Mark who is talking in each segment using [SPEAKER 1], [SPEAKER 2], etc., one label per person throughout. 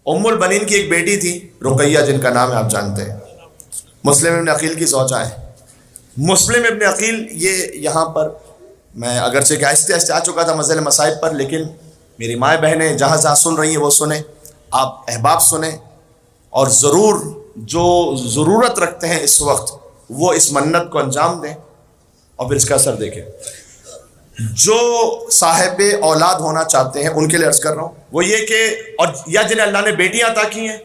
[SPEAKER 1] ام البنین کی ایک بیٹی تھی رقیہ، جن کا نام آپ جانتے ہیں، مسلم ابن عقیل کی زوجہ ہے۔ مسلم ابن عقیل یہ یہاں پر میں اگرچہ کہ آہستہ آہستہ آ چکا تھا مسئلے مصائب پر، لیکن میری مائیں بہنیں جہاں جہاں سن رہی ہیں وہ سنیں، آپ احباب سنیں، اور ضرور جو ضرورت رکھتے ہیں اس وقت وہ اس منت کو انجام دیں اور پھر اس کا اثر دیکھیں۔ جو صاحب اولاد ہونا چاہتے ہیں ان کے لیے عرض کر رہا ہوں وہ یہ کہ، اور یا جنہیں اللہ نے بیٹیاں عطا کی ہیں،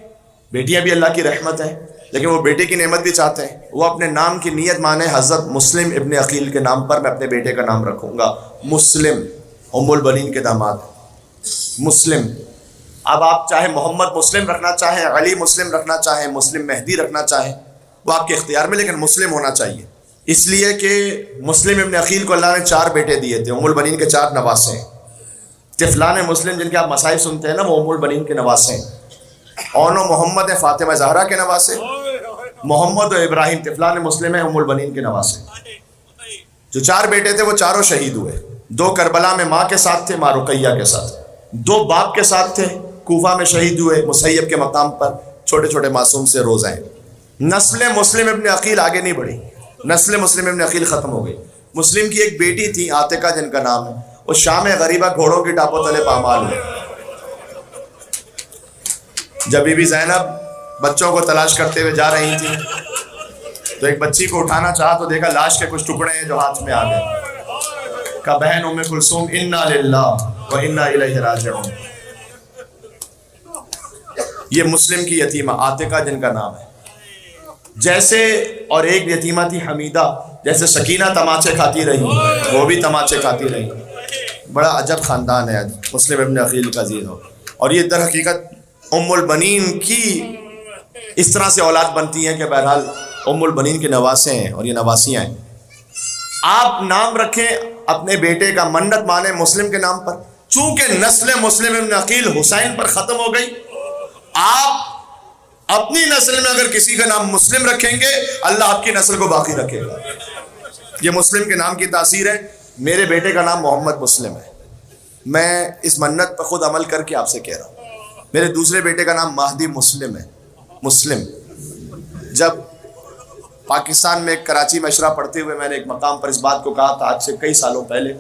[SPEAKER 1] بیٹیاں بھی اللہ کی رحمت ہیں، لیکن وہ بیٹے کی نعمت بھی چاہتے ہیں، وہ اپنے نام کی نیت مانے حضرت مسلم ابن عقیل کے نام پر میں اپنے بیٹے کا نام رکھوں گا، مسلم، ام البنین کے داماد مسلم۔ اب آپ چاہے محمد مسلم رکھنا چاہیں، علی مسلم رکھنا چاہیں، مسلم مہدی رکھنا چاہیں، وہ آپ کے اختیار میں، لیکن مسلم ہونا چاہیے، اس لیے کہ مسلم ابن عقیل کو اللہ نے 4 بیٹے دیے تھے، ام البنین کے 4 نواسے ہیں۔ طفلان مسلم جن کے آپ مصائب سنتے ہیں نا، وہ ام البنین کے نواسے ہیں۔ اون و محمد ہیں فاطمہ زہرا کے نواسے، محمد و ابراہیم طفلان مسلم ہیں ام البنین کے نواسے۔ جو 4 بیٹے تھے وہ چاروں شہید ہوئے، 2 کربلا میں ماں کے ساتھ تھے، ماں رقیہ کے ساتھ، 2 باپ کے ساتھ تھے، کوفہ میں شہید ہوئے مسیب کے مقام پر، چھوٹے چھوٹے معصوم سے روزہ ہیں۔ نسل مسلم ابن عقیل آگے نہیں بڑھی، نسل مسلم ابن عقیل ختم ہو گئی۔ مسلم کی ایک بیٹی تھی عاتقہ جن کا نام ہے، وہ شام غریبہ گھوڑوں کی ٹاپوں تلے پامال ہوئے۔ جب بی بی زینب بچوں کو تلاش کرتے ہوئے جا رہی تھی تو ایک بچی کو اٹھانا چاہا تو دیکھا لاش کے کچھ ٹکڑے ہیں جو ہاتھ میں آ گئے۔ کہا بہن ام کلثوم انا للہ و انا الیہ راجعون۔ یہ مسلم کی یتیمہ عاتقہ جن کا نام ہے، جیسے، اور ایک یتیمہ تھی حمیدہ، جیسے سکینہ تماچے کھاتی رہی وہ بھی تماچے کھاتی رہی۔ بڑا عجب خاندان ہے مسلم ابن عقیل کا عزیز ہو، اور یہ در حقیقت ام البنین کی اس طرح سے اولاد بنتی ہیں کہ بہرحال ام البنین کے نواسے ہیں اور یہ نواسیاں ہیں۔ آپ نام رکھیں اپنے بیٹے کا، منت مانیں مسلم کے نام پر، چونکہ نسل مسلم ابن عقیل حسین پر ختم ہو گئی، آپ اپنی نسل میں اگر کسی کا نام مسلم رکھیں گے اللہ آپ کی نسل کو باقی رکھے گا۔ یہ مسلم کے نام کی تاثیر ہے۔ میرے بیٹے کا نام محمد مسلم ہے، میں اس منت پر خود عمل کر کے آپ سے کہہ رہا ہوں۔ میرے دوسرے بیٹے کا نام مہدی مسلم ہے، مسلم۔ جب پاکستان میں کراچی میں اشرا پڑھتے ہوئے میں نے ایک مقام پر اس بات کو کہا تھا آج سے کئی سالوں پہلے،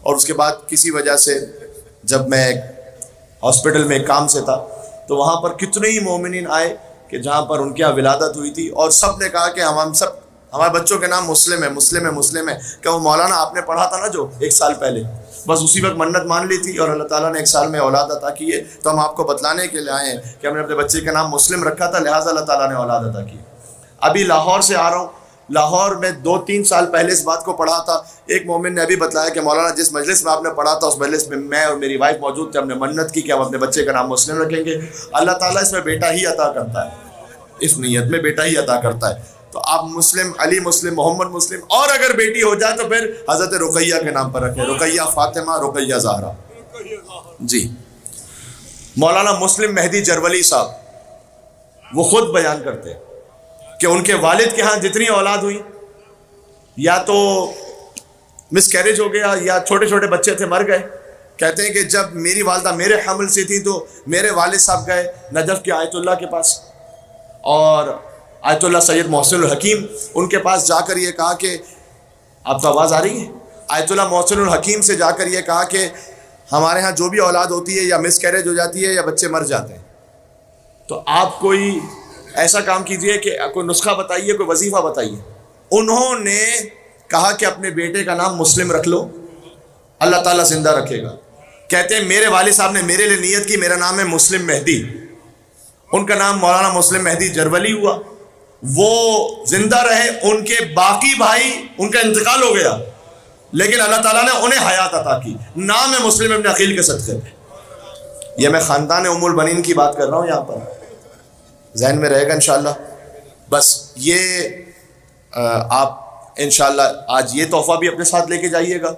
[SPEAKER 1] اور اس کے بعد کسی وجہ سے جب میں ہاسپٹل میں ایک کام سے تھا تو وہاں پر کتنے ہی مومنین آئے کہ جہاں پر ان کے یہاں ولادت ہوئی تھی، اور سب نے کہا کہ ہم سب ہمارے بچوں کے نام مسلم ہے، مسلم ہے، مسلم ہے۔ کہ وہ مولانا آپ نے پڑھا تھا نا جو 1 سال پہلے، بس اسی وقت منت مان لی تھی اور اللہ تعالیٰ نے 1 سال میں اولاد عطا کی ہے، تو ہم آپ کو بتلانے کے لیے آئے ہیں کہ ہم نے اپنے بچے کا نام مسلم رکھا تھا، لہٰذا اللہ تعالیٰ نے اولاد عطا کی۔ ابھی لاہور سے آ رہا ہوں، لاہور میں 2-3 سال پہلے اس بات کو پڑھا تھا، ایک مومن نے ابھی بتلایا کہ مولانا جس مجلس میں آپ نے پڑھا تھا اس مجلس میں میں اور میری وائف موجود تھے، ہم نے منت کی کہ ہم اپنے بچے کا نام مسلم رکھیں گے۔ اللہ تعالیٰ اس میں بیٹا ہی عطا کرتا ہے، اس نیت میں بیٹا ہی عطا کرتا ہے۔ تو آپ مسلم، علی مسلم، محمد مسلم، اور اگر بیٹی ہو جائے تو پھر حضرت رقیہ کے نام پر رکھیں، رقیہ فاطمہ، رقیہ زہرا۔ جی، مولانا مسلم مہدی جرولی صاحب وہ خود بیان کرتے ہیں کہ ان کے والد کے ہاں جتنی اولاد ہوئی یا تو مس کیریج ہو گیا یا چھوٹے چھوٹے بچے تھے مر گئے۔ کہتے ہیں کہ جب میری والدہ میرے حمل سے تھی تو میرے والد صاحب گئے نجف کے آیت اللہ کے پاس، اور آیت اللہ سید محسن الحکیم ان کے پاس جا کر یہ کہا کہ، آپ تو آواز آ رہی ہے، آیت اللہ محسن الحکیم سے جا کر یہ کہا کہ ہمارے ہاں جو بھی اولاد ہوتی ہے یا مس کیریج ہو جاتی ہے یا بچے مر جاتے ہیں، تو آپ کوئی ایسا کام کیجئے کہ کوئی نسخہ بتائیے، کوئی وظیفہ بتائیے۔ انہوں نے کہا کہ اپنے بیٹے کا نام مسلم رکھ لو، اللہ تعالیٰ زندہ رکھے گا۔ کہتے ہیں میرے والد صاحب نے میرے لیے نیت کی، میرا نام ہے مسلم مہدی، ان کا نام مولانا مسلم مہدی جرولی ہوا، وہ زندہ رہے، ان کے باقی بھائی ان کا انتقال ہو گیا لیکن اللہ تعالیٰ نے انہیں حیات عطا کی، نام ہے مسلم ابن عقیل کے صدقے پہ۔ یہ میں خاندان ام البنین کی بات کر رہا ہوں، یہاں پر ذہن میں رہے گا انشاءاللہ۔ بس یہ آپ انشاءاللہ آج یہ تحفہ بھی اپنے ساتھ لے کے جائیے گا،